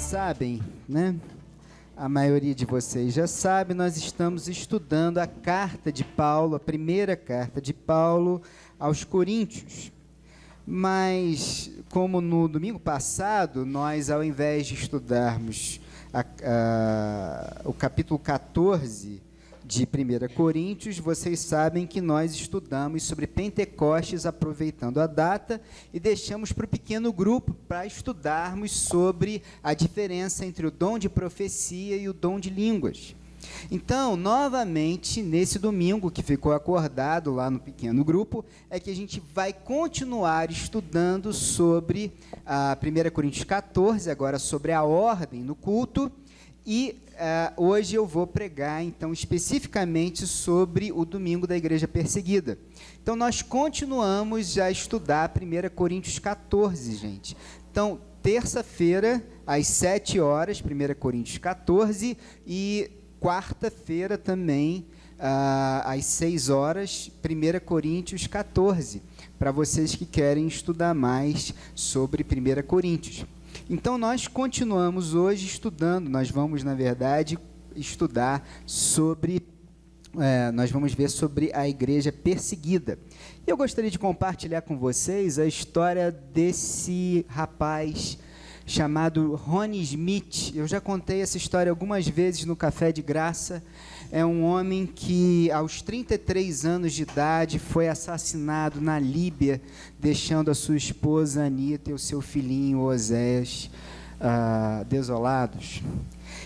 sabem, né? A maioria de vocês já sabe, nós estamos estudando a carta de Paulo, a primeira carta de Paulo aos Coríntios. Mas, como no domingo passado, nós, ao invés de estudarmos o capítulo 14 de 1 Coríntios, vocês sabem que nós estudamos sobre Pentecostes, aproveitando a data, e deixamos para o pequeno grupo para estudarmos sobre a diferença entre o dom de profecia e o dom de línguas. Então, novamente, nesse domingo que ficou acordado lá no pequeno grupo, é que a gente vai continuar estudando sobre a 1 Coríntios 14, agora sobre a ordem no culto, e hoje eu vou pregar, então, especificamente sobre o domingo da igreja perseguida. Então, nós continuamos a estudar 1 Coríntios 14, gente. Então, terça-feira, às 7 horas, 1 Coríntios 14, e quarta-feira também, às 6 horas, 1 Coríntios 14, para vocês que querem estudar mais sobre 1 Coríntios. Então, nós continuamos hoje estudando, nós vamos, na verdade, estudar sobre, nós vamos ver sobre a igreja perseguida. E eu gostaria de compartilhar com vocês a história desse rapaz chamado Ronnie Smith. Eu já contei essa história algumas vezes no Café de Graça. É um homem que, aos 33 anos de idade, foi assassinado na Líbia, deixando a sua esposa Anita e o seu filhinho Oséias desolados.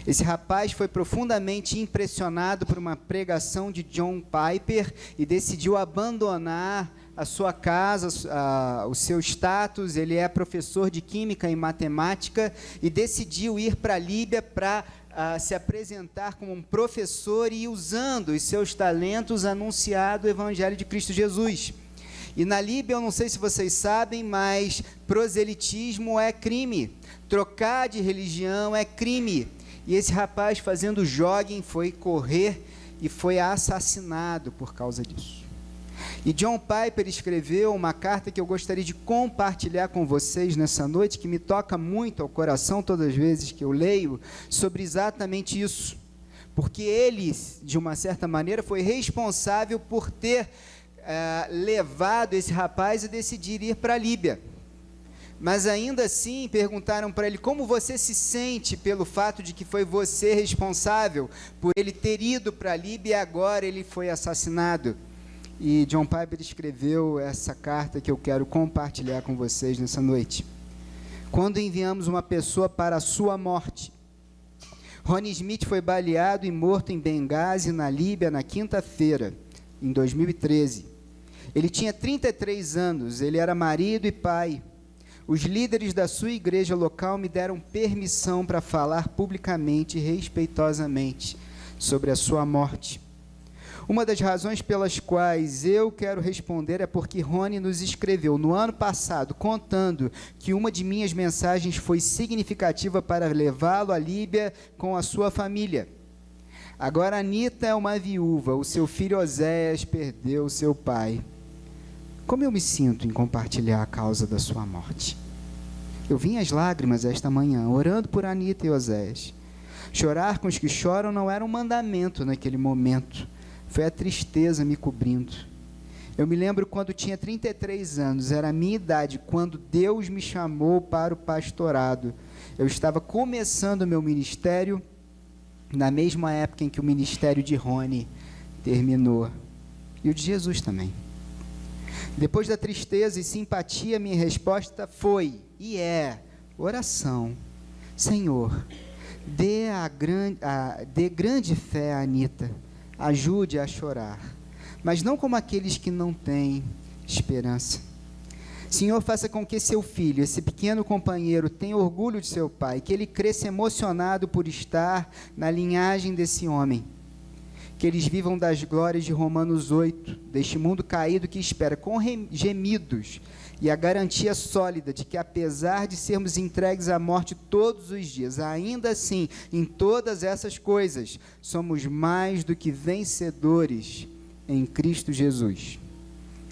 Esse rapaz foi profundamente impressionado por uma pregação de John Piper e decidiu abandonar a sua casa, o seu status. Ele é professor de Química e Matemática e decidiu ir para a Líbia para se apresentar como um professor e, usando os seus talentos, anunciar o Evangelho de Cristo Jesus. E na Líbia, eu não sei se vocês sabem, mas proselitismo é crime, trocar de religião é crime. E esse rapaz, fazendo jogging, foi correr e foi assassinado por causa disso. E John Piper escreveu uma carta que eu gostaria de compartilhar com vocês nessa noite, que me toca muito ao coração todas as vezes que eu leio, sobre exatamente isso. Porque ele, de uma certa maneira, foi responsável por ter levado esse rapaz a decidir ir para a Líbia. Mas ainda assim perguntaram para ele: como você se sente pelo fato de que foi você responsável por ele ter ido para a Líbia e agora ele foi assassinado? E John Piper escreveu essa carta que eu quero compartilhar com vocês nessa noite. Quando enviamos uma pessoa para a sua morte. Ronnie Smith foi baleado e morto em Benghazi, na Líbia, na quinta-feira, em 2013. Ele tinha 33 anos, ele era marido e pai. Os líderes da sua igreja local me deram permissão para falar publicamente e respeitosamente sobre a sua morte. Uma das razões pelas quais eu quero responder é porque Ronnie nos escreveu no ano passado, contando que uma de minhas mensagens foi significativa para levá-lo à Líbia com a sua família. Agora Anita é uma viúva, o seu filho Oséias perdeu seu pai. Como eu me sinto em compartilhar a causa da sua morte? Eu vim às lágrimas esta manhã, orando por Anita e Oséias. Chorar com os que choram não era um mandamento naquele momento. Foi a tristeza me cobrindo. Eu me lembro quando tinha 33 anos, era a minha idade, quando Deus me chamou para o pastorado. Eu estava começando o meu ministério, na mesma época em que o ministério de Ronnie terminou. E o de Jesus também. Depois da tristeza e simpatia, minha resposta foi, e é, oração. Senhor, dê grande fé a Anita. Ajude a chorar, mas não como aqueles que não têm esperança. Senhor, faça com que seu filho, esse pequeno companheiro, tenha orgulho de seu pai, que ele cresça emocionado por estar na linhagem desse homem. Que eles vivam das glórias de Romanos 8, deste mundo caído que espera com gemidos e a garantia sólida de que, apesar de sermos entregues à morte todos os dias, ainda assim, em todas essas coisas, somos mais do que vencedores em Cristo Jesus.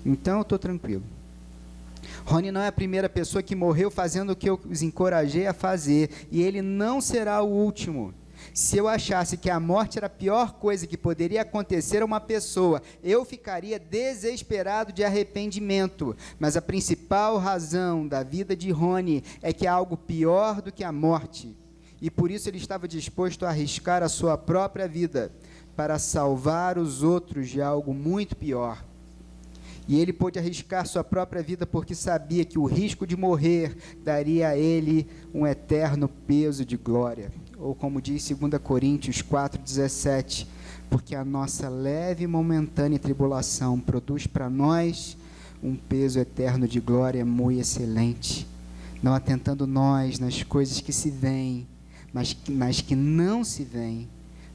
Então, eu estou tranquilo. Rony não é a primeira pessoa que morreu fazendo o que eu os encorajei a fazer, e ele não será o último. Se eu achasse que a morte era a pior coisa que poderia acontecer a uma pessoa, eu ficaria desesperado de arrependimento. Mas a principal razão da vida de Rony é que há algo pior do que a morte. E por isso ele estava disposto a arriscar a sua própria vida para salvar os outros de algo muito pior. E ele pôde arriscar sua própria vida porque sabia que o risco de morrer daria a ele um eterno peso de glória. Ou como diz 2 Coríntios 4,17, porque a nossa leve e momentânea tribulação produz para nós um peso eterno de glória muito excelente, não atentando nós nas coisas que se veem, mas nas que não se veem,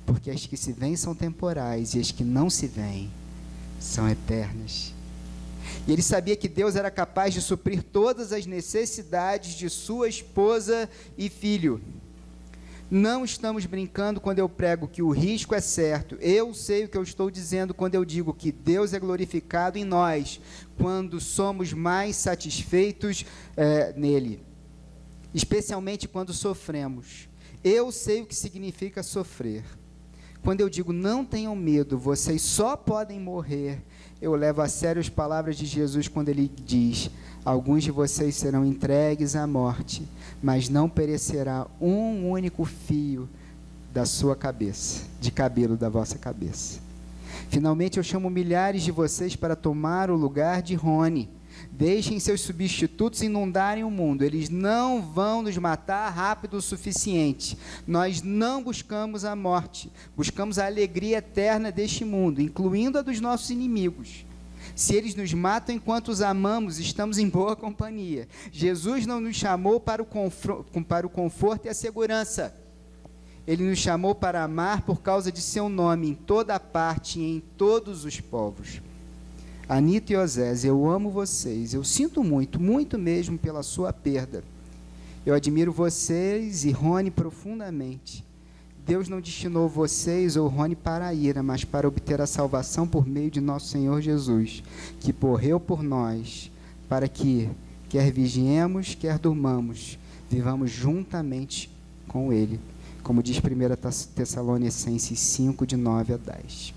porque as que se veem são temporais e as que não se veem são eternas. E ele sabia que Deus era capaz de suprir todas as necessidades de sua esposa e filho. Não estamos brincando quando eu prego que o risco é certo. Eu sei o que eu estou dizendo quando eu digo que Deus é glorificado em nós, quando somos mais satisfeitos nele, especialmente quando sofremos. Eu sei o que significa sofrer. Quando eu digo não tenham medo, vocês só podem morrer, eu levo a sério as palavras de Jesus quando ele diz: alguns de vocês serão entregues à morte, mas não perecerá um único fio da sua cabeça, de cabelo da vossa cabeça. Finalmente eu chamo milhares de vocês para tomar o lugar de Rony. Deixem seus substitutos inundarem o mundo. Eles não vão nos matar rápido o suficiente. Nós não buscamos a morte, buscamos a alegria eterna deste mundo, incluindo a dos nossos inimigos. Se eles nos matam enquanto os amamos, estamos em boa companhia. Jesus não nos chamou para o conforto e a segurança. Ele nos chamou para amar por causa de seu nome, em toda parte e em todos os povos. Anita e Osés, eu amo vocês, eu sinto muito, muito mesmo pela sua perda. Eu admiro vocês e Rony profundamente. Deus não destinou vocês ou Rony para a ira, mas para obter a salvação por meio de nosso Senhor Jesus, que morreu por nós, para que, quer vigiemos, quer durmamos, vivamos juntamente com Ele, como diz 1 Tessalonicenses 5, de 9 a 10.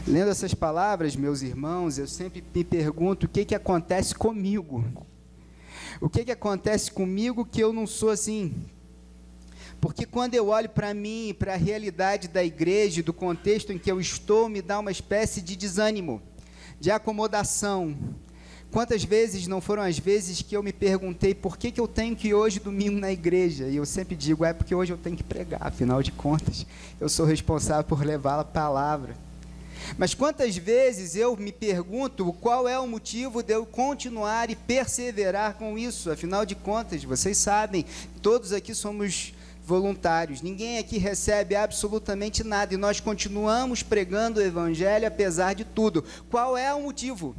Lendo essas palavras, meus irmãos, eu sempre me pergunto o que acontece comigo. O que acontece comigo que eu não sou assim? Porque quando eu olho para mim, para a realidade da igreja, do contexto em que eu estou, me dá uma espécie de desânimo, de acomodação. Quantas vezes não foram as vezes que eu me perguntei por que eu tenho que ir hoje domingo na igreja? E eu sempre digo, é porque hoje eu tenho que pregar, afinal de contas, eu sou responsável por levar a palavra. Mas quantas vezes eu me pergunto qual é o motivo de eu continuar e perseverar com isso? Afinal de contas, vocês sabem, todos aqui somos voluntários, ninguém aqui recebe absolutamente nada e nós continuamos pregando o evangelho apesar de tudo. Qual é o motivo?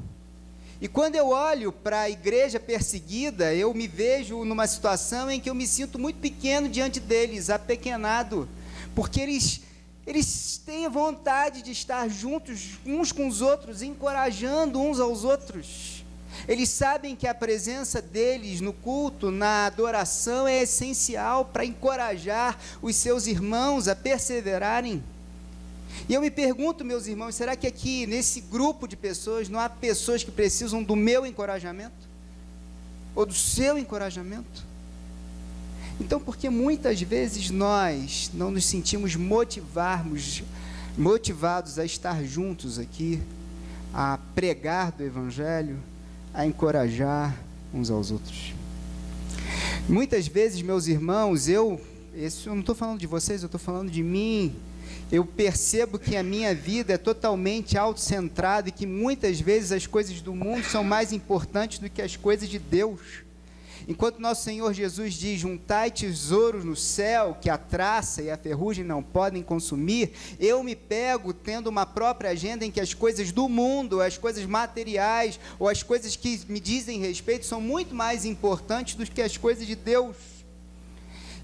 E quando eu olho para a igreja perseguida, eu me vejo numa situação em que eu me sinto muito pequeno diante deles, apequenado, porque eles têm vontade de estar juntos uns com os outros, encorajando uns aos outros. Eles sabem que a presença deles no culto, na adoração, é essencial para encorajar os seus irmãos a perseverarem. E eu me pergunto, meus irmãos, será que aqui, nesse grupo de pessoas, não há pessoas que precisam do meu encorajamento? Ou do seu encorajamento? Então, porque muitas vezes nós não nos sentimos motivados a estar juntos aqui, a pregar do Evangelho, a encorajar uns aos outros. Muitas vezes, meus irmãos, eu não estou falando de vocês, eu estou falando de mim. Eu percebo que a minha vida é totalmente autocentrada e que muitas vezes as coisas do mundo são mais importantes do que as coisas de Deus. Enquanto nosso Senhor Jesus diz, juntai tesouros no céu, que a traça e a ferrugem não podem consumir, eu me pego tendo uma própria agenda em que as coisas do mundo, as coisas materiais, ou as coisas que me dizem respeito, são muito mais importantes do que as coisas de Deus.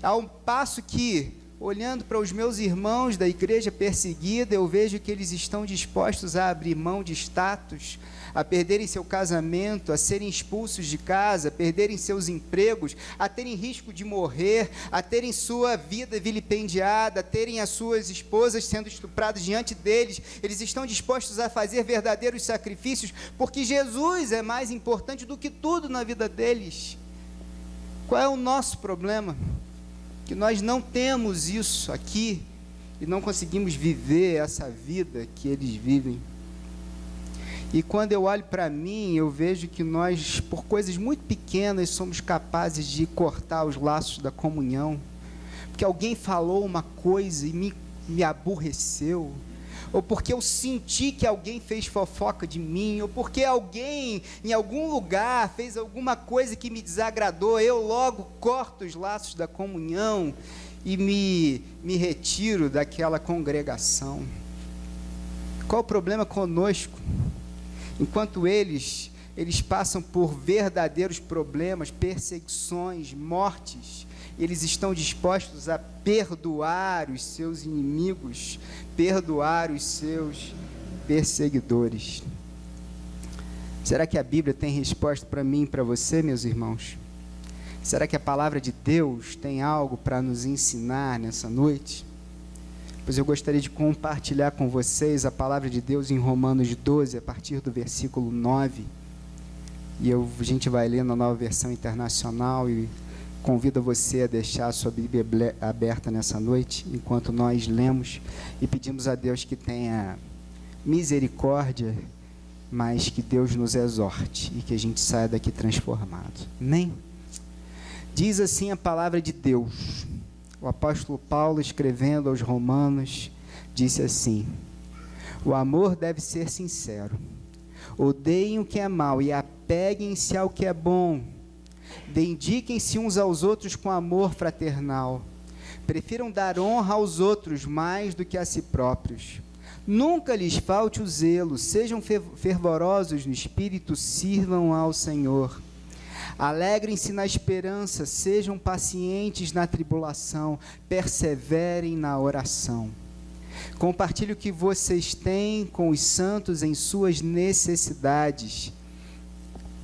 Ao passo que olhando para os meus irmãos da igreja perseguida, eu vejo que eles estão dispostos a abrir mão de status, a perderem seu casamento, a serem expulsos de casa, a perderem seus empregos, a terem risco de morrer, a terem sua vida vilipendiada, a terem as suas esposas sendo estupradas diante deles. Eles estão dispostos a fazer verdadeiros sacrifícios, porque Jesus é mais importante do que tudo na vida deles. Qual é o nosso problema? Que nós não temos isso aqui e não conseguimos viver essa vida que eles vivem. E quando eu olho para mim, eu vejo que nós, por coisas muito pequenas, somos capazes de cortar os laços da comunhão, porque alguém falou uma coisa e me aborreceu, ou porque eu senti que alguém fez fofoca de mim, ou porque alguém em algum lugar fez alguma coisa que me desagradou, eu logo corto os laços da comunhão e me retiro daquela congregação. Qual o problema conosco? Enquanto eles passam por verdadeiros problemas, perseguições, mortes, eles estão dispostos a perdoar os seus inimigos, perdoar os seus perseguidores. Será que a Bíblia tem resposta para mim e para você, meus irmãos? Será que a palavra de Deus tem algo para nos ensinar nessa noite? Pois eu gostaria de compartilhar com vocês a palavra de Deus em Romanos 12, a partir do versículo 9. E a gente vai ler na Nova Versão Internacional e convido você a deixar a sua Bíblia aberta nessa noite, enquanto nós lemos e pedimos a Deus que tenha misericórdia, mas que Deus nos exorte e que a gente saia daqui transformado. Amém? Diz assim a palavra de Deus. O apóstolo Paulo, escrevendo aos Romanos, disse assim: o amor deve ser sincero. Odeiem o que é mal e apeguem-se ao que é bom. Dediquem-se uns aos outros com amor fraternal. Prefiram dar honra aos outros mais do que a si próprios. Nunca lhes falte o zelo, sejam fervorosos no espírito, sirvam ao Senhor. Alegrem-se na esperança, sejam pacientes na tribulação, perseverem na oração. Compartilhe o que vocês têm com os santos em suas necessidades.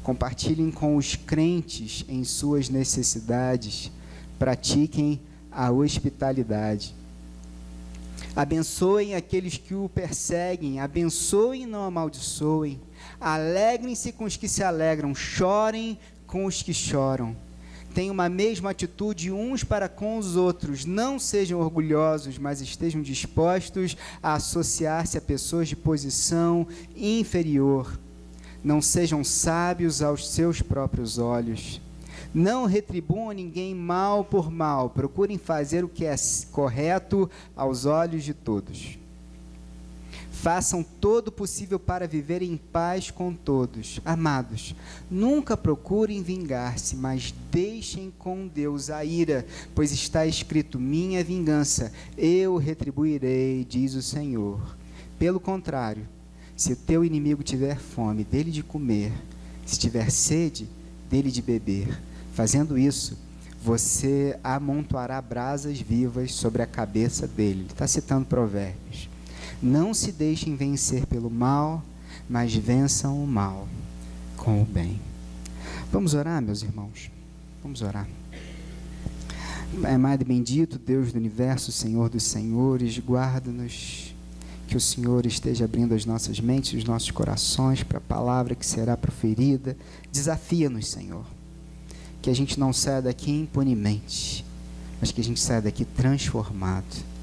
Compartilhem com os crentes em suas necessidades. Pratiquem a hospitalidade. Abençoem aqueles que o perseguem, abençoem e não amaldiçoem. Alegrem-se com os que se alegram, chorem com os que choram. Tenham uma mesma atitude uns para com os outros. Não sejam orgulhosos, mas estejam dispostos a associar-se a pessoas de posição inferior. Não sejam sábios aos seus próprios olhos. Não retribuam ninguém mal por mal. Procurem fazer o que é correto aos olhos de todos. Façam todo o possível para viver em paz com todos. Amados, nunca procurem vingar-se, mas deixem com Deus a ira, pois está escrito: minha vingança, eu retribuirei, diz o Senhor. Pelo contrário, se o teu inimigo tiver fome, dele de comer, se tiver sede, dele de beber. Fazendo isso, você amontoará brasas vivas sobre a cabeça dele. Ele está citando Provérbios. Não se deixem vencer pelo mal, mas vençam o mal com o bem. Vamos orar, meus irmãos? Vamos orar. Amado e bendito Deus do universo, Senhor dos senhores, guarda-nos, que o Senhor esteja abrindo as nossas mentes e os nossos corações para a palavra que será proferida. Desafia-nos, Senhor, que a gente não saia daqui impunemente, mas que a gente saia daqui transformado.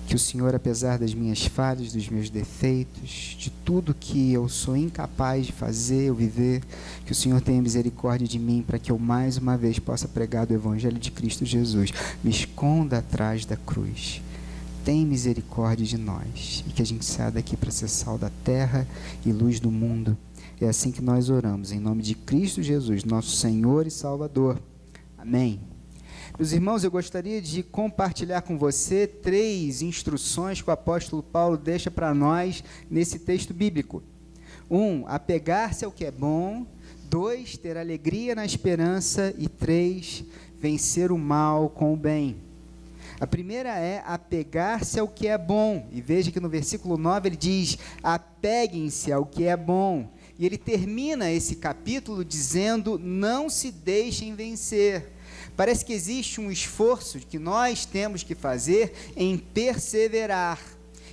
Que o Senhor, apesar das minhas falhas, dos meus defeitos, de tudo que eu sou incapaz de fazer ou viver, que o Senhor tenha misericórdia de mim para que eu mais uma vez possa pregar do Evangelho de Cristo Jesus. Me esconda atrás da cruz. Tem misericórdia de nós e que a gente saia daqui para ser sal da terra e luz do mundo. É assim que nós oramos, em nome de Cristo Jesus, nosso Senhor e Salvador. Amém. Meus irmãos, eu gostaria de compartilhar com você 3 instruções que o apóstolo Paulo deixa para nós nesse texto bíblico. 1, apegar-se ao que é bom. 2, ter alegria na esperança. E 3, vencer o mal com o bem. A primeira é apegar-se ao que é bom. E veja que no versículo 9 ele diz: apeguem-se ao que é bom. E ele termina esse capítulo dizendo: não se deixem vencer. Parece que existe um esforço que nós temos que fazer em perseverar.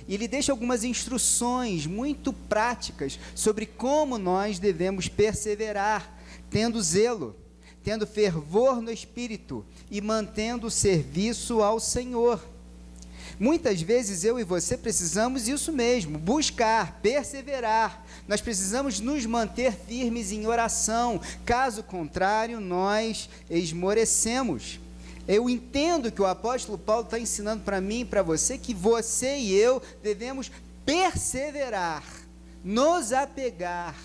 E ele deixa algumas instruções muito práticas sobre como nós devemos perseverar, tendo zelo, tendo fervor no espírito e mantendo o serviço ao Senhor. Muitas vezes eu e você precisamos isso mesmo, buscar, perseverar. Nós precisamos nos manter firmes em oração, caso contrário nós esmorecemos. Eu entendo que o apóstolo Paulo está ensinando para mim e para você que você e eu devemos perseverar, nos apegar,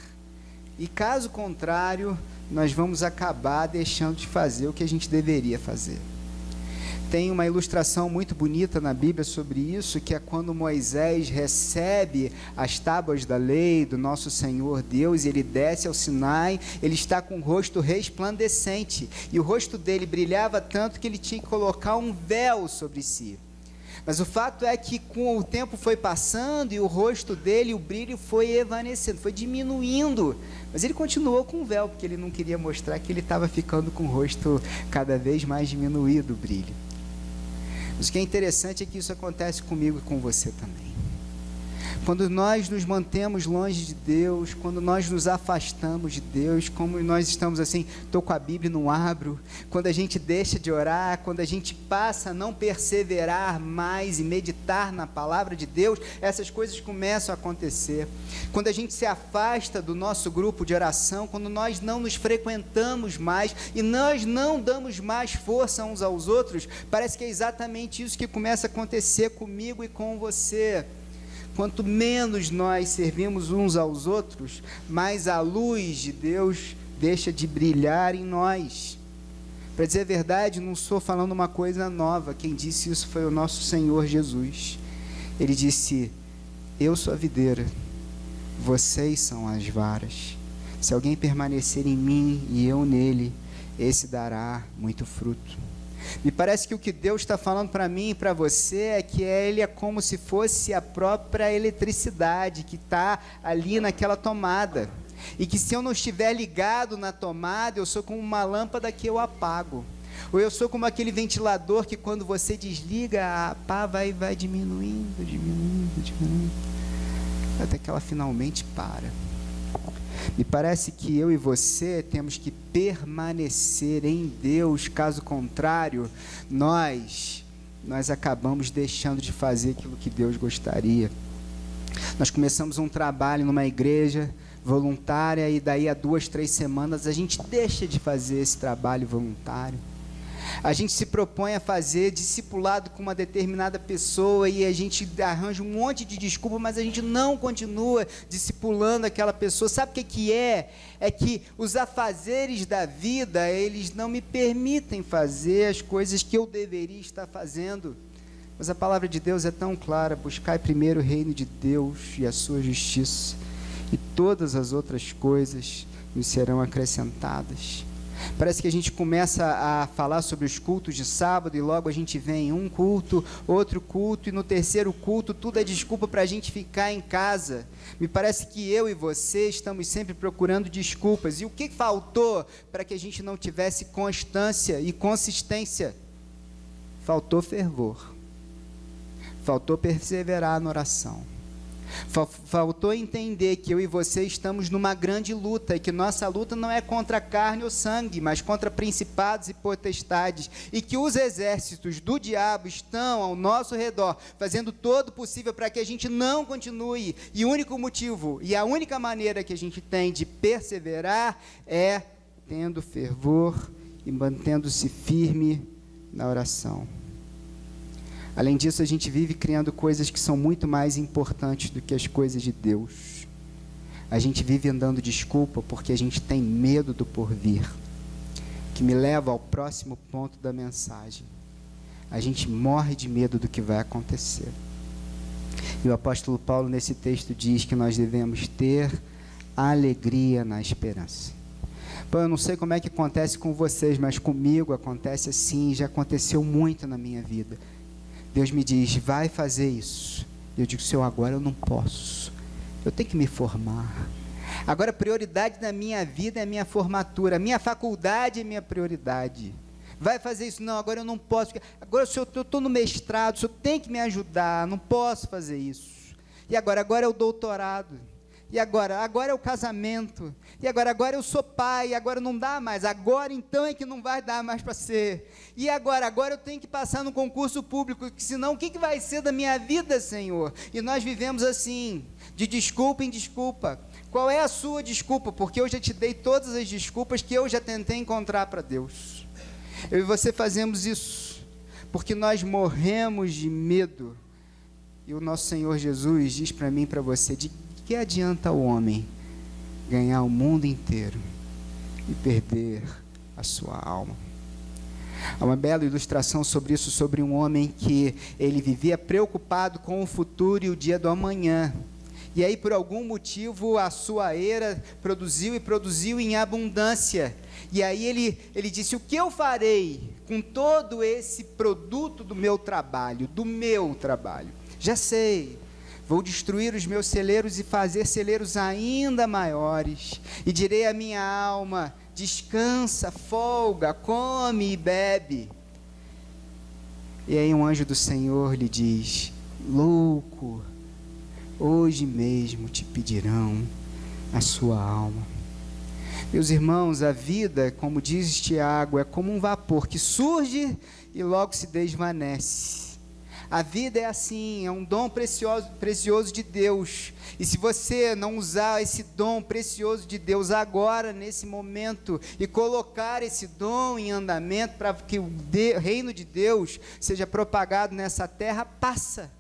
e caso contrário, nós vamos acabar deixando de fazer o que a gente deveria fazer. Tem uma ilustração muito bonita na Bíblia sobre isso, que é quando Moisés recebe as tábuas da lei do nosso Senhor Deus, e ele desce ao Sinai, ele está com o rosto resplandecente, e o rosto dele brilhava tanto que ele tinha que colocar um véu sobre si. Mas o fato é que com o tempo foi passando e o rosto dele, o brilho foi evanecendo, foi diminuindo, mas ele continuou com o véu, porque ele não queria mostrar que ele estava ficando com o rosto cada vez mais diminuído, o brilho. Mas o que é interessante é que isso acontece comigo e com você também. Quando nós nos mantemos longe de Deus, quando nós nos afastamos de Deus, como nós estamos assim, estou com a Bíblia e não abro, quando a gente deixa de orar, quando a gente passa a não perseverar mais e meditar na palavra de Deus, essas coisas começam a acontecer. Quando a gente se afasta do nosso grupo de oração, quando nós não nos frequentamos mais e nós não damos mais força uns aos outros, parece que é exatamente isso que começa a acontecer comigo e com você. Quanto menos nós servimos uns aos outros, mais a luz de Deus deixa de brilhar em nós. Para dizer a verdade, não estou falando uma coisa nova. Quem disse isso foi o nosso Senhor Jesus. Ele disse: eu sou a videira, vocês são as varas. Se alguém permanecer em mim e eu nele, esse dará muito fruto. Me parece que o que Deus está falando para mim e para você é que Ele é como se fosse a própria eletricidade que está ali naquela tomada, e que se eu não estiver ligado na tomada, eu sou como uma lâmpada que eu apago, ou eu sou como aquele ventilador que quando você desliga, a pá vai diminuindo, até que ela finalmente para. Me parece que eu e você temos que permanecer em Deus, caso contrário, nós acabamos deixando de fazer aquilo que Deus gostaria. Nós começamos um trabalho numa igreja voluntária e daí a 2, 3 semanas a gente deixa de fazer esse trabalho voluntário. A gente se propõe a fazer discipulado com uma determinada pessoa e a gente arranja um monte de desculpa, mas a gente não continua discipulando aquela pessoa. Sabe o que é? É que os afazeres da vida, eles não me permitem fazer as coisas que eu deveria estar fazendo. Mas a palavra de Deus é tão clara: buscai primeiro o reino de Deus e a sua justiça, e todas as outras coisas nos serão acrescentadas. Parece que a gente começa a falar sobre os cultos de sábado e logo a gente vem em um culto, outro culto, e no terceiro culto tudo é desculpa para a gente ficar em casa. Me parece que eu e você estamos sempre procurando desculpas. E o que faltou para que a gente não tivesse constância e consistência? Faltou fervor, faltou perseverar na oração. Faltou entender que eu e você estamos numa grande luta, e que nossa luta não é contra carne ou sangue, mas contra principados e potestades, e que os exércitos do diabo estão ao nosso redor, fazendo todo o possível para que a gente não continue, e o único motivo, e a única maneira que a gente tem de perseverar é tendo fervor e mantendo-se firme na oração. Além disso, a gente vive criando coisas que são muito mais importantes do que as coisas de Deus. A gente vive andando desculpa porque a gente tem medo do porvir, que me leva ao próximo ponto da mensagem. A gente morre de medo do que vai acontecer. E o apóstolo Paulo, nesse texto, diz que nós devemos ter alegria na esperança. Bom, eu não sei como é que acontece com vocês, mas comigo acontece assim, já aconteceu muito na minha vida. Deus me diz, vai fazer isso. Eu digo, Senhor, agora eu não posso. Eu tenho que me formar. Agora a prioridade da minha vida é a minha formatura. A minha faculdade é minha prioridade. Vai fazer isso? Não, agora eu não posso. Agora eu estou no mestrado, o senhor tem que me ajudar. Não posso fazer isso. E agora é o doutorado. E agora é o casamento. E agora eu sou pai, agora não dá mais. Agora então é que não vai dar mais para ser. E agora eu tenho que passar no concurso público, senão o que vai ser da minha vida, Senhor? E nós vivemos assim, de desculpa em desculpa. Qual é a sua desculpa? Porque eu já te dei todas as desculpas que eu já tentei encontrar para Deus. Eu e você fazemos isso, porque nós morremos de medo. E o nosso Senhor Jesus diz para mim e para você, de que adianta o homem ganhar o mundo inteiro e perder a sua alma? Há uma bela ilustração sobre isso, sobre um homem que ele vivia preocupado com o futuro e o dia do amanhã. E aí, por algum motivo, a sua eira produziu em abundância. E aí ele disse, o que eu farei com todo esse produto do meu trabalho? Já sei. Vou destruir os meus celeiros e fazer celeiros ainda maiores. E direi à minha alma, descansa, folga, come e bebe. E aí um anjo do Senhor lhe diz, louco, hoje mesmo te pedirão a sua alma. Meus irmãos, a vida, como diz Tiago, é como um vapor que surge e logo se desvanece. A vida é assim, é um dom precioso de Deus. E se você não usar esse dom precioso de Deus agora, nesse momento, e colocar esse dom em andamento para que o reino de Deus seja propagado nessa terra, passa.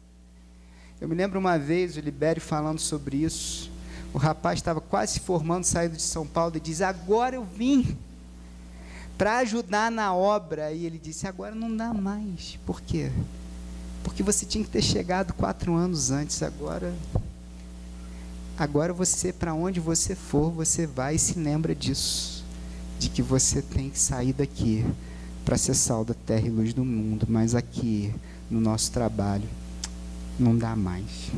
Eu me lembro uma vez o Libério falando sobre isso. O rapaz estava quase se formando, saindo de São Paulo, e diz, agora eu vim para ajudar na obra. E ele disse, agora não dá mais. Por quê? Porque você tinha que ter chegado 4 anos antes. Agora você, para onde você for, você vai e se lembra disso, de que você tem que sair daqui para ser sal da terra e luz do mundo, mas aqui no nosso trabalho não dá mais.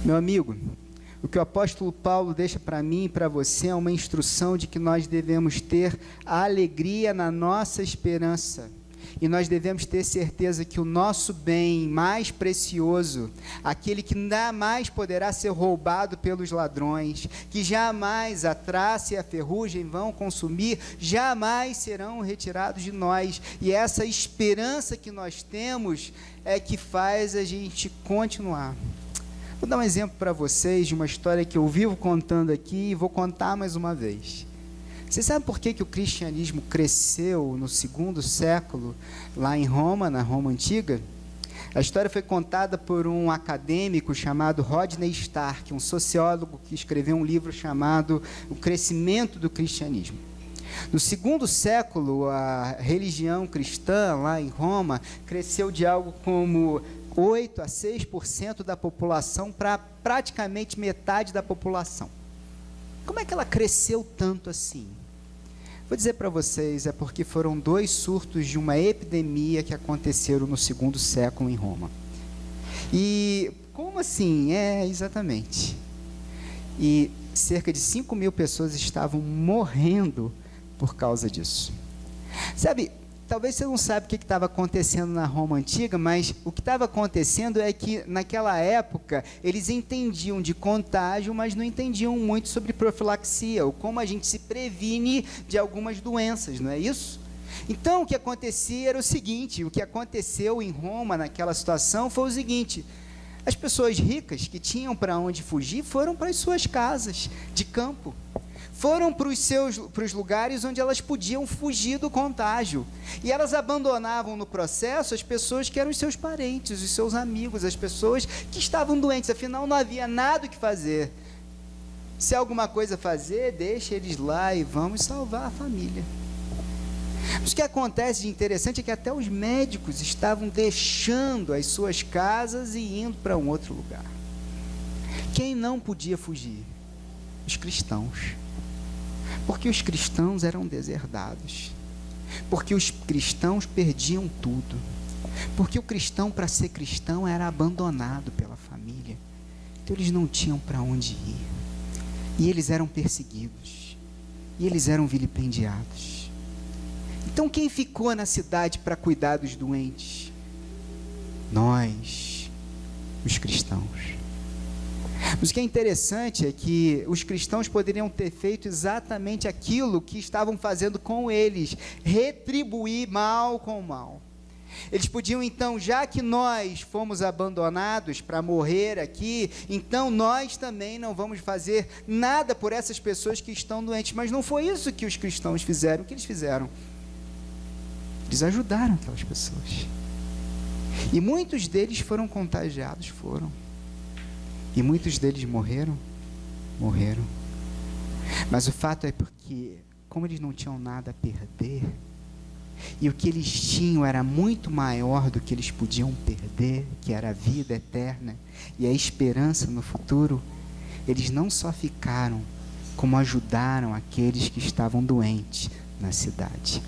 Meu amigo, o que o apóstolo Paulo deixa para mim e para você é uma instrução de que nós devemos ter a alegria na nossa esperança. E nós devemos ter certeza que o nosso bem mais precioso, aquele que jamais poderá ser roubado pelos ladrões, que jamais a traça e a ferrugem vão consumir, jamais serão retirados de nós. E essa esperança que nós temos é que faz a gente continuar. Vou dar um exemplo para vocês de uma história que eu vivo contando aqui e vou contar mais uma vez. Você sabe por que o cristianismo cresceu no 2º século, lá em Roma, na Roma Antiga? A história foi contada por um acadêmico chamado Rodney Stark, um sociólogo que escreveu um livro chamado O Crescimento do Cristianismo. No 2º século, a religião cristã, lá em Roma, cresceu de algo como 8 a 6% da população para praticamente metade da população. Como é que ela cresceu tanto assim? Vou dizer para vocês, é porque foram 2 surtos de uma epidemia que aconteceram no 2º século em Roma. E como assim? Exatamente. E cerca de 5.000 pessoas estavam morrendo por causa disso. Sabe, talvez você não saiba o que estava acontecendo na Roma Antiga, mas o que estava acontecendo é que, naquela época, eles entendiam de contágio, mas não entendiam muito sobre profilaxia, ou como a gente se previne de algumas doenças, não é isso? Então, o que acontecia era o seguinte, o que aconteceu em Roma, naquela situação, foi o seguinte: as pessoas ricas, que tinham para onde fugir, foram para as suas casas de campo. Foram para os lugares onde elas podiam fugir do contágio. E elas abandonavam no processo as pessoas que eram os seus parentes, os seus amigos, as pessoas que estavam doentes. Afinal, não havia nada o que fazer. Se há alguma coisa a fazer, deixa eles lá e vamos salvar a família. Mas o que acontece de interessante é que até os médicos estavam deixando as suas casas e indo para um outro lugar. Quem não podia fugir? Os cristãos. Porque os cristãos eram deserdados. Porque os cristãos perdiam tudo. Porque o cristão, para ser cristão, era abandonado pela família. Então eles não tinham para onde ir. E eles eram perseguidos. E eles eram vilipendiados. Então quem ficou na cidade para cuidar dos doentes? Nós, os cristãos. Mas o que é interessante é que os cristãos poderiam ter feito exatamente aquilo que estavam fazendo com eles, retribuir mal com mal. Eles podiam então, já que nós fomos abandonados para morrer aqui, então nós também não vamos fazer nada por essas pessoas que estão doentes. Mas não foi isso que os cristãos fizeram. O que eles fizeram? Eles ajudaram aquelas pessoas. E muitos deles foram contagiados, foram. E muitos deles morreram? Morreram. Mas o fato é porque, como eles não tinham nada a perder, e o que eles tinham era muito maior do que eles podiam perder, que era a vida eterna e a esperança no futuro, eles não só ficaram, como ajudaram aqueles que estavam doentes na cidade.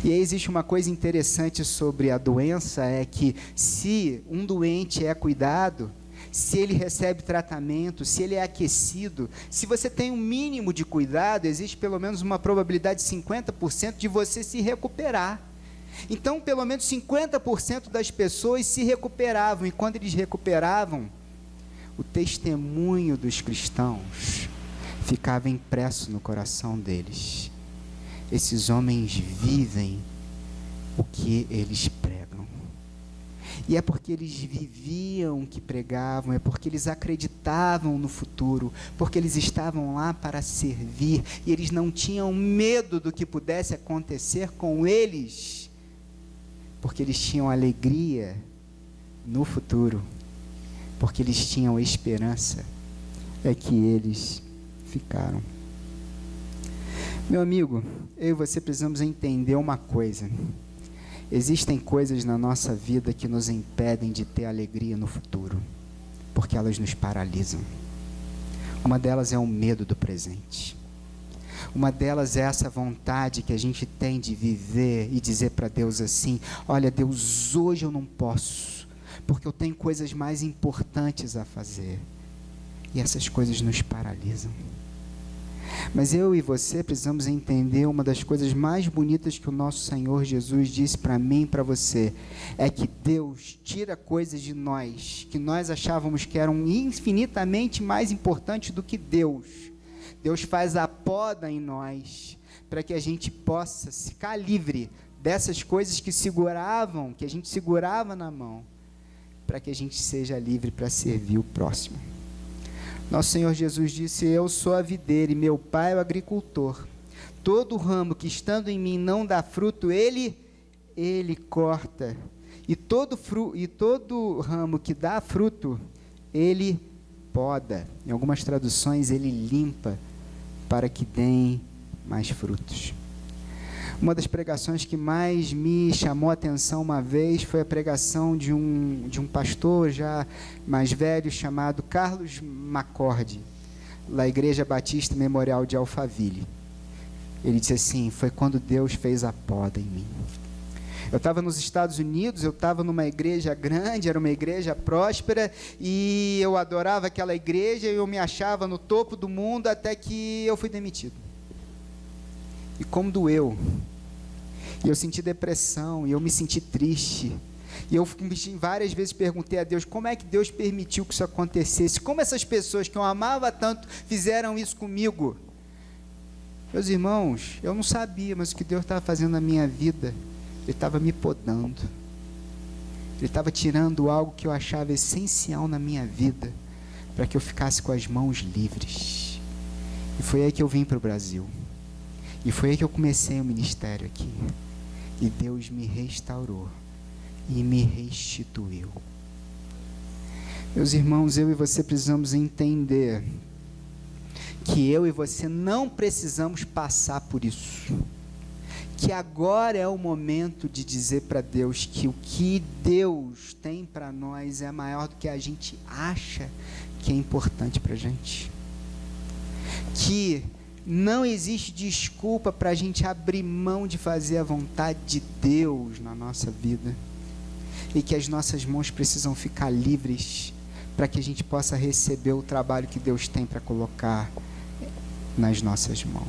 E aí existe uma coisa interessante sobre a doença, é que se um doente é cuidado, se ele recebe tratamento, se ele é aquecido, se você tem um mínimo de cuidado, existe pelo menos uma probabilidade de 50% de você se recuperar. Então, pelo menos 50% das pessoas se recuperavam, e quando eles recuperavam, o testemunho dos cristãos ficava impresso no coração deles. Esses homens vivem o que eles pregam. E é porque eles viviam o que pregavam, é porque eles acreditavam no futuro, porque eles estavam lá para servir, e eles não tinham medo do que pudesse acontecer com eles, porque eles tinham alegria no futuro, porque eles tinham esperança, é que eles ficaram. Meu amigo, eu e você precisamos entender uma coisa. Existem coisas na nossa vida que nos impedem de ter alegria no futuro, porque elas nos paralisam. Uma delas é o medo do presente. Uma delas é essa vontade que a gente tem de viver e dizer para Deus assim: olha, Deus, hoje eu não posso, porque eu tenho coisas mais importantes a fazer. E essas coisas nos paralisam. Mas eu e você precisamos entender uma das coisas mais bonitas que o nosso Senhor Jesus disse para mim e para você, é que Deus tira coisas de nós, que nós achávamos que eram infinitamente mais importantes do que Deus. Deus faz a poda em nós, para que a gente possa ficar livre dessas coisas que seguravam, que a gente segurava na mão, para que a gente seja livre para servir o próximo. Nosso Senhor Jesus disse: eu sou a videira e meu Pai é o agricultor. Todo ramo que estando em mim não dá fruto, Ele corta. E todo ramo que dá fruto, Ele poda. Em algumas traduções, Ele limpa para que deem mais frutos. Uma das pregações que mais me chamou a atenção uma vez foi a pregação de um pastor já mais velho chamado Carlos Macorde, da Igreja Batista Memorial de Alphaville. Ele disse assim: foi quando Deus fez a poda em mim. Eu estava nos Estados Unidos, eu estava numa igreja grande, era uma igreja próspera, e eu adorava aquela igreja, e eu me achava no topo do mundo, até que eu fui demitido. E como doeu, e eu senti depressão, e eu me senti triste, e eu várias vezes perguntei a Deus, como é que Deus permitiu que isso acontecesse, como essas pessoas que eu amava tanto, fizeram isso comigo? Meus irmãos, eu não sabia, mas o que Deus estava fazendo na minha vida, Ele estava me podando, Ele estava tirando algo que eu achava essencial na minha vida, para que eu ficasse com as mãos livres, e foi aí que eu vim para o Brasil. E foi aí que eu comecei o ministério aqui. E Deus me restaurou e me restituiu. Meus irmãos, eu e você precisamos entender que eu e você não precisamos passar por isso. Que agora é o momento de dizer para Deus que o que Deus tem para nós é maior do que a gente acha que é importante para a gente. Que não existe desculpa para a gente abrir mão de fazer a vontade de Deus na nossa vida. e que as nossas mãos precisam ficar livres para que a gente possa receber o trabalho que Deus tem para colocar nas nossas mãos.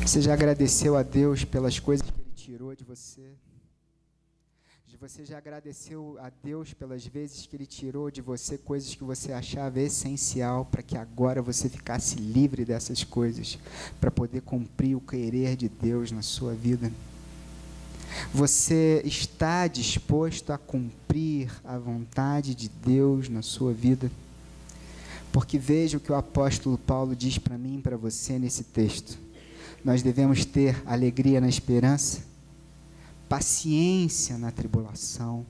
Você já agradeceu a Deus pelas coisas que Ele tirou de você? Você já agradeceu a Deus pelas vezes que Ele tirou de você coisas que você achava essencial para que agora você ficasse livre dessas coisas, para poder cumprir o querer de Deus na sua vida? Você está disposto a cumprir a vontade de Deus na sua vida? Porque veja o que o apóstolo Paulo diz para mim e para você nesse texto. Nós devemos ter alegria na esperança, paciência na tribulação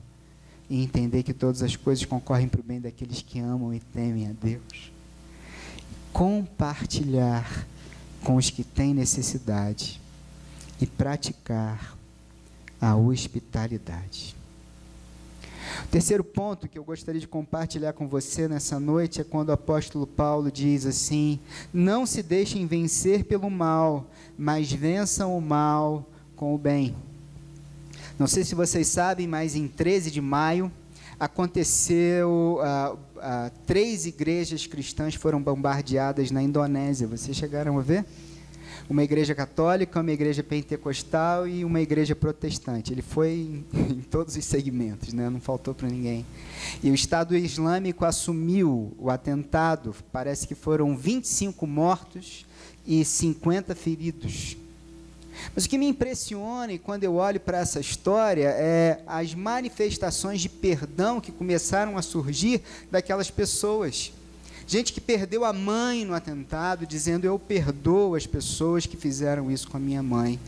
e entender que todas as coisas concorrem para o bem daqueles que amam e temem a Deus. Compartilhar com os que têm necessidade e praticar a hospitalidade. O terceiro ponto que eu gostaria de compartilhar com você nessa noite é quando o apóstolo Paulo diz assim: não se deixem vencer pelo mal, mas vençam o mal com o bem. Não sei se vocês sabem, mas em 13 de maio aconteceu, 3 igrejas cristãs foram bombardeadas na Indonésia. Vocês chegaram a ver? Uma igreja católica, uma igreja pentecostal e uma igreja protestante. Ele foi em todos os segmentos, né? Não faltou para ninguém. E o Estado Islâmico assumiu o atentado. Parece que foram 25 mortos e 50 feridos. Mas o que me impressiona, e quando eu olho para essa história, é as manifestações de perdão que começaram a surgir daquelas pessoas. Gente que perdeu a mãe no atentado, dizendo: eu perdoo as pessoas que fizeram isso com a minha mãe.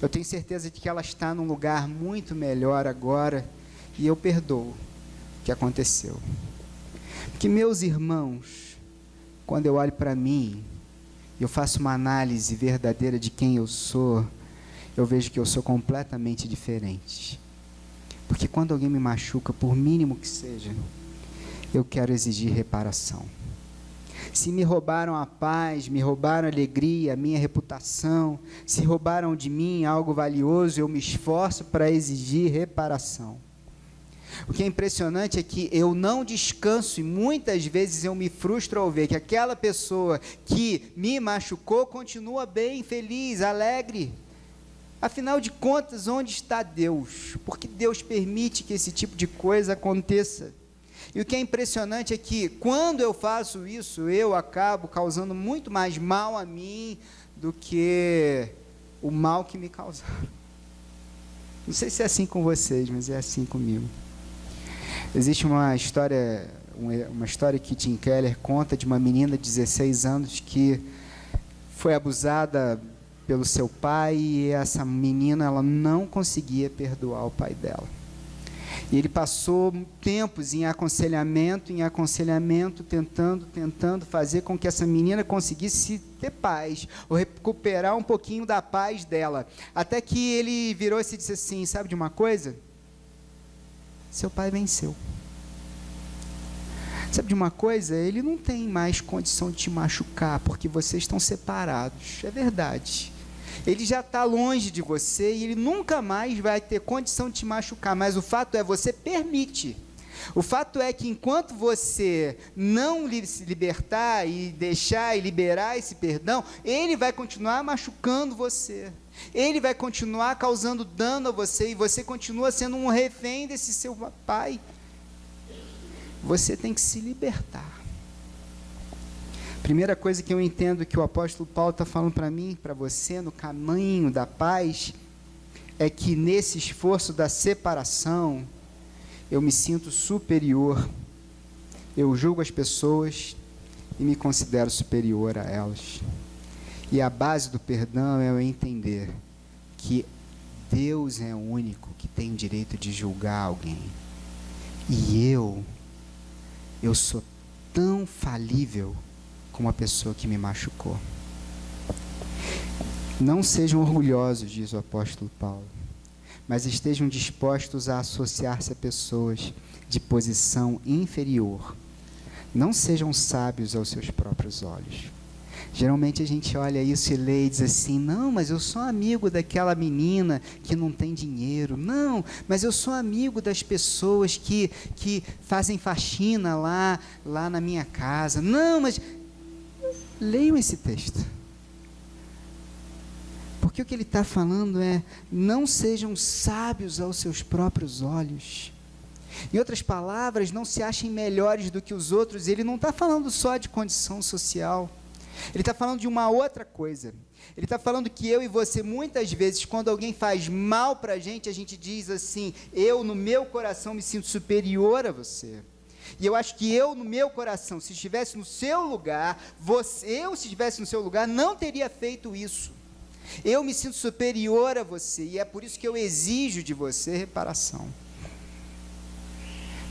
Eu tenho certeza de que ela está num lugar muito melhor agora, e eu perdoo o que aconteceu. Porque, meus irmãos, quando eu olho para mim, eu faço uma análise verdadeira de quem eu sou, eu vejo que eu sou completamente diferente. Porque quando alguém me machuca, por mínimo que seja, eu quero exigir reparação. Se me roubaram a paz, me roubaram a alegria, a minha reputação, se roubaram de mim algo valioso, eu me esforço para exigir reparação. O que é impressionante é que eu não descanso e muitas vezes eu me frustro ao ver que aquela pessoa que me machucou continua bem, feliz, alegre. Afinal de contas, onde está Deus? Porque Deus permite que esse tipo de coisa aconteça. E o que é impressionante é que, quando eu faço isso, eu acabo causando muito mais mal a mim do que o mal que me causaram. Não sei se é assim com vocês, mas é assim comigo. Existe uma história que Tim Keller conta de uma menina de 16 anos que foi abusada pelo seu pai, e essa menina ela não conseguia perdoar o pai dela. E ele passou tempos em aconselhamento, tentando fazer com que essa menina conseguisse ter paz, ou recuperar um pouquinho da paz dela. Até que ele virou e se disse assim: sabe de uma coisa? Seu pai venceu. Sabe de uma coisa? Ele não tem mais condição de te machucar, porque vocês estão separados. É verdade. Ele já está longe de você e ele nunca mais vai ter condição de te machucar, mas o fato é, você permite. O fato é que enquanto você não se libertar e deixar e liberar esse perdão, ele vai continuar machucando você. Ele vai continuar causando dano a você e você continua sendo um refém desse seu pai. Você tem que se libertar. Primeira coisa que eu entendo que o apóstolo Paulo está falando para mim, para você, no caminho da paz, é que nesse esforço da separação, eu me sinto superior, eu julgo as pessoas e me considero superior a elas. E a base do perdão é eu entender que Deus é o único que tem o direito de julgar alguém. E eu sou tão falível como a pessoa que me machucou. Não sejam orgulhosos, diz o apóstolo Paulo, mas estejam dispostos a associar-se a pessoas de posição inferior. Não sejam sábios aos seus próprios olhos. Geralmente a gente olha isso e lê e diz assim: não, mas eu sou amigo daquela menina que não tem dinheiro. Não, mas eu sou amigo das pessoas que fazem faxina lá na minha casa. Não, mas leiam esse texto. Porque o que ele está falando é: não sejam sábios aos seus próprios olhos. Em outras palavras, não se achem melhores do que os outros. Ele não está falando só de condição social. Ele está falando de uma outra coisa. Ele está falando que eu e você, muitas vezes, quando alguém faz mal para a gente diz assim: eu no meu coração me sinto superior a você. E eu acho que eu no meu coração, se estivesse no seu lugar, se estivesse no seu lugar, não teria feito isso. Eu me sinto superior a você, e é por isso que eu exijo de você reparação.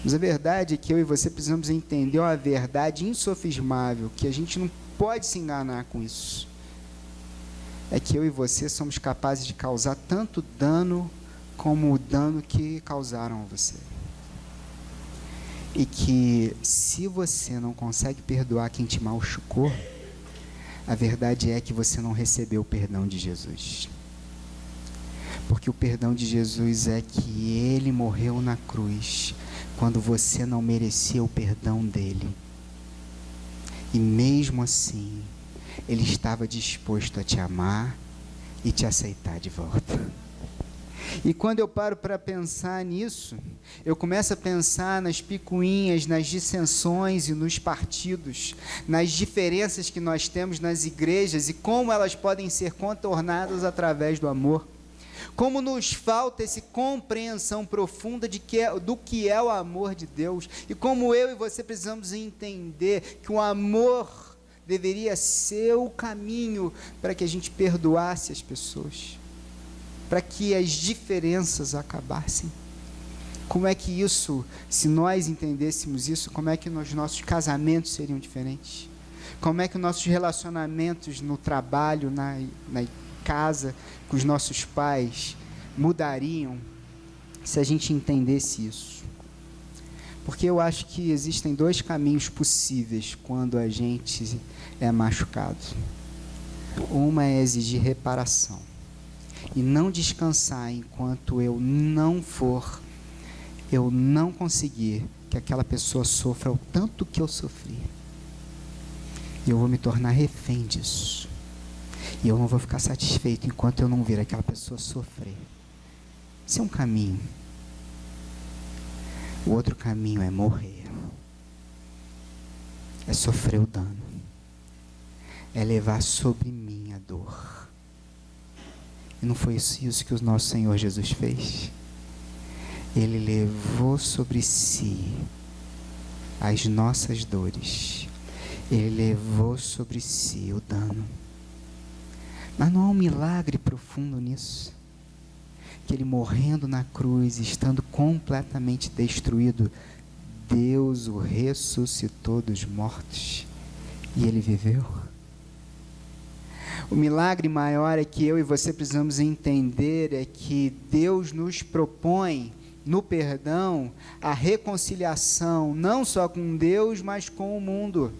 Mas a verdade é que eu e você precisamos entender uma verdade insofismável, que a gente não pode se enganar com isso. É que eu e você somos capazes de causar tanto dano como o dano que causaram a você. E que se você não consegue perdoar quem te machucou, a verdade é que você não recebeu o perdão de Jesus. Porque o perdão de Jesus é que Ele morreu na cruz quando você não merecia o perdão dEle. E mesmo assim, Ele estava disposto a te amar e te aceitar de volta. E quando eu paro para pensar nisso, eu começo a pensar nas picuinhas, nas dissensões e nos partidos, nas diferenças que nós temos nas igrejas e como elas podem ser contornadas através do amor. Como nos falta essa compreensão profunda do que é o amor de Deus, e como eu e você precisamos entender que o amor deveria ser o caminho para que a gente perdoasse as pessoas, para que as diferenças acabassem. Como é que isso, se nós entendêssemos isso, como é que os nossos casamentos seriam diferentes? Como é que os nossos relacionamentos no trabalho, na casa, com os nossos pais, mudariam se a gente entendesse isso? Porque eu acho que existem dois caminhos possíveis quando a gente é machucado. Uma é exigir reparação e não descansar enquanto eu não conseguir que aquela pessoa sofra o tanto que eu sofri. E eu vou me tornar refém disso. E eu não vou ficar satisfeito enquanto eu não ver aquela pessoa sofrer. Esse é um caminho. O outro caminho é morrer. É sofrer o dano. É levar sobre mim a dor. E não foi isso que o nosso Senhor Jesus fez? Ele levou sobre si as nossas dores. Ele levou sobre si o dano. Mas não há um milagre profundo nisso? Que Ele morrendo na cruz, estando completamente destruído, Deus o ressuscitou dos mortos e Ele viveu? O milagre maior é que eu e você precisamos entender é que Deus nos propõe no perdão a reconciliação, não só com Deus, mas com o mundo.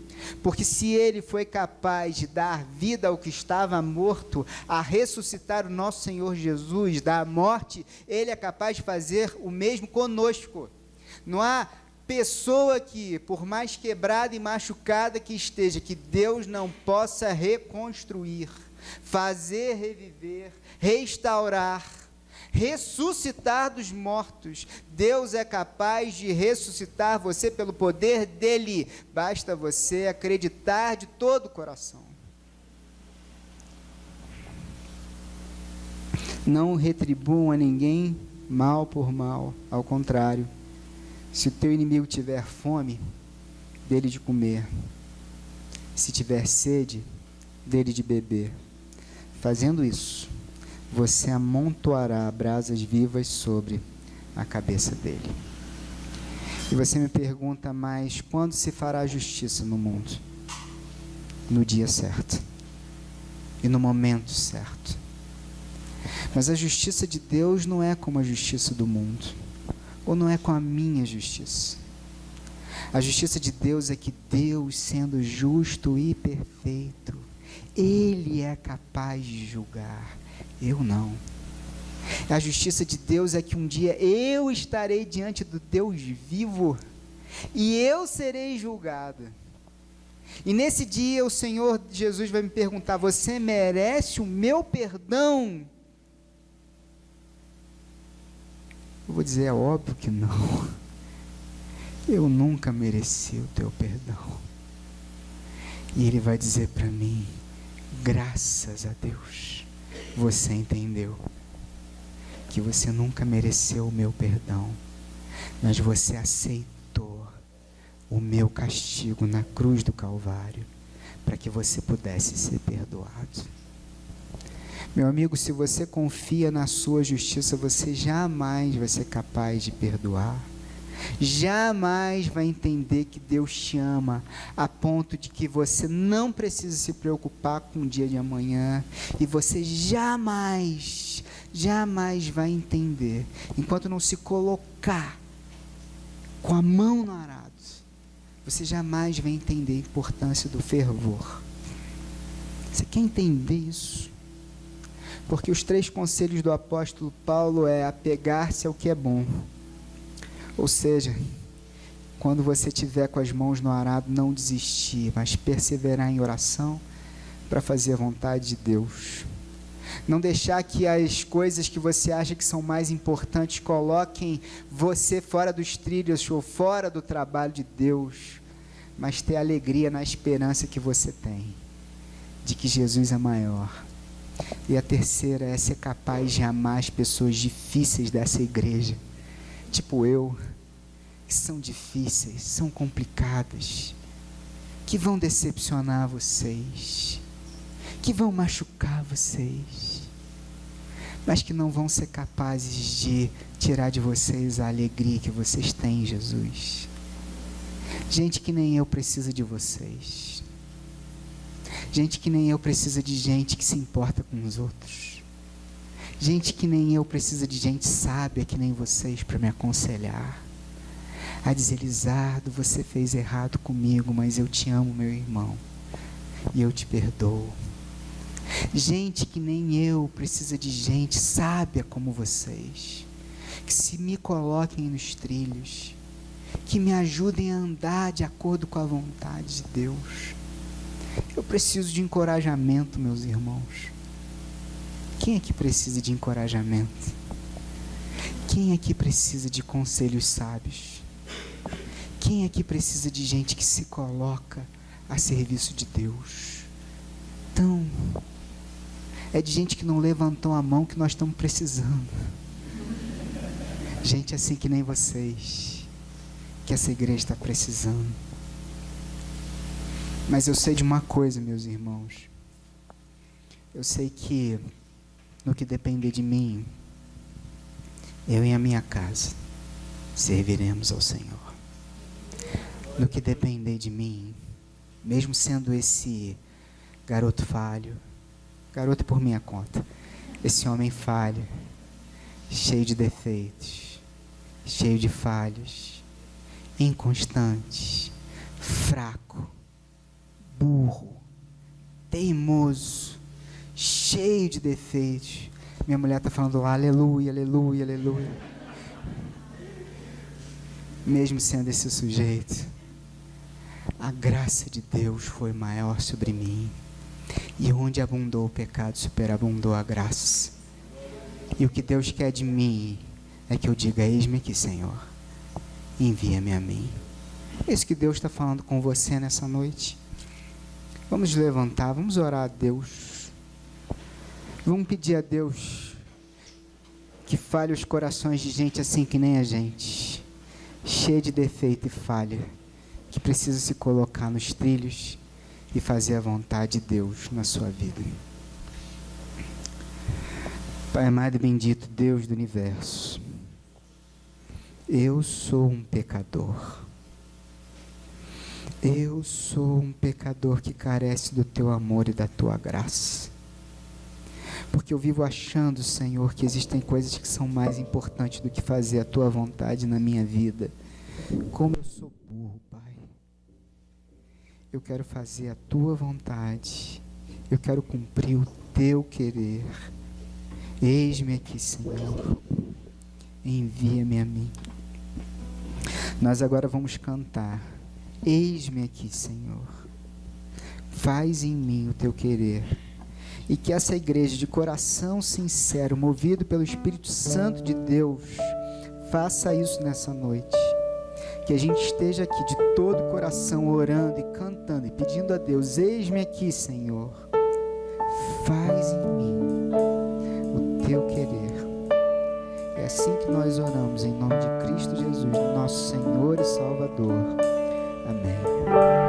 Porque se Ele foi capaz de dar vida ao que estava morto, a ressuscitar o nosso Senhor Jesus da morte, Ele é capaz de fazer o mesmo conosco. Não há pessoa que, por mais quebrada e machucada que esteja, que Deus não possa reconstruir, fazer reviver, restaurar, ressuscitar dos mortos. Deus é capaz de ressuscitar você pelo poder dEle. Basta você acreditar de todo o coração. Não retribuam a ninguém mal por mal. Ao contrário, se o teu inimigo tiver fome, dele de comer. Se tiver sede, dele de beber. Fazendo isso, você amontoará brasas vivas sobre a cabeça dele. E você me pergunta, mas quando se fará justiça no mundo? No dia certo. E no momento certo. Mas a justiça de Deus não é como a justiça do mundo. Ou não é com a minha justiça. A justiça de Deus é que Deus, sendo justo e perfeito, Ele é capaz de julgar, eu não. A justiça de Deus é que um dia eu estarei diante do Deus vivo e eu serei julgado. E nesse dia o Senhor Jesus vai me perguntar: você merece o meu perdão? Eu vou dizer: é óbvio que não. Eu nunca mereci o teu perdão. E Ele vai dizer para mim: graças a Deus, você entendeu que você nunca mereceu o meu perdão, mas você aceitou o meu castigo na cruz do Calvário, para que você pudesse ser perdoado. Meu amigo, se você confia na sua justiça, você jamais vai ser capaz de perdoar, jamais vai entender que Deus te ama, a ponto de que você não precisa se preocupar com o dia de amanhã, e você jamais vai entender, enquanto não se colocar com a mão no arado, você jamais vai entender a importância do fervor. Você quer entender isso? Porque os 3 conselhos do apóstolo Paulo é apegar-se ao que é bom. Ou seja, quando você estiver com as mãos no arado, não desistir, mas perseverar em oração para fazer a vontade de Deus. Não deixar que as coisas que você acha que são mais importantes coloquem você fora dos trilhos ou fora do trabalho de Deus, mas ter alegria na esperança que você tem, de que Jesus é maior. E a terceira é ser capaz de amar as pessoas difíceis dessa igreja, tipo eu, que são difíceis, são complicadas, que vão decepcionar vocês, que vão machucar vocês, mas que não vão ser capazes de tirar de vocês a alegria que vocês têm em Jesus. Gente que nem eu precisa de vocês. Gente que nem eu precisa de gente que se importa com os outros. Gente que nem eu precisa de gente sábia que nem vocês para me aconselhar. A dizer: Lizardo, você fez errado comigo, mas eu te amo, meu irmão, e eu te perdoo. Gente que nem eu precisa de gente sábia como vocês, que se me coloquem nos trilhos, que me ajudem a andar de acordo com a vontade de Deus. Eu preciso de encorajamento, meus irmãos. Quem aqui precisa de encorajamento? Quem aqui precisa de conselhos sábios? Quem aqui precisa de gente que se coloca a serviço de Deus? Então, é de gente que não levantou a mão que nós estamos precisando. Gente assim que nem vocês, que essa igreja está precisando. Mas eu sei de uma coisa, meus irmãos. Eu sei que, no que depender de mim, eu e a minha casa serviremos ao Senhor. No que depender de mim, mesmo sendo esse garoto falho, garoto por minha conta, esse homem falho, cheio de defeitos, cheio de falhas, inconstante, fraco, burro, teimoso, cheio de defeitos. Minha mulher está falando lá, aleluia, aleluia, aleluia. Mesmo sendo esse sujeito, a graça de Deus foi maior sobre mim. E onde abundou o pecado, superabundou a graça. E o que Deus quer de mim é que eu diga: eis-me aqui, Senhor, envia-me a mim. É isso que Deus está falando com você nessa noite. Vamos levantar, vamos orar a Deus. Vamos pedir a Deus que fale os corações de gente assim que nem a gente, cheia de defeito e falha, que precisa se colocar nos trilhos e fazer a vontade de Deus na sua vida. Pai amado e bendito Deus do universo, eu sou um pecador. Eu sou um pecador que carece do teu amor e da tua graça. Porque eu vivo achando, Senhor, que existem coisas que são mais importantes do que fazer a tua vontade na minha vida. Como eu sou burro, Pai. Eu quero fazer a tua vontade. Eu quero cumprir o teu querer. Eis-me aqui, Senhor. Envia-me a mim. Nós agora vamos cantar. Eis-me aqui, Senhor. Faz em mim o teu querer. E que essa igreja de coração sincero, movido pelo Espírito Santo de Deus, faça isso nessa noite. Que a gente esteja aqui de todo o coração orando e cantando e pedindo a Deus: eis-me aqui, Senhor. Faz em mim o teu querer. É assim que nós oramos, em nome de Cristo Jesus, nosso Senhor e Salvador. Amém.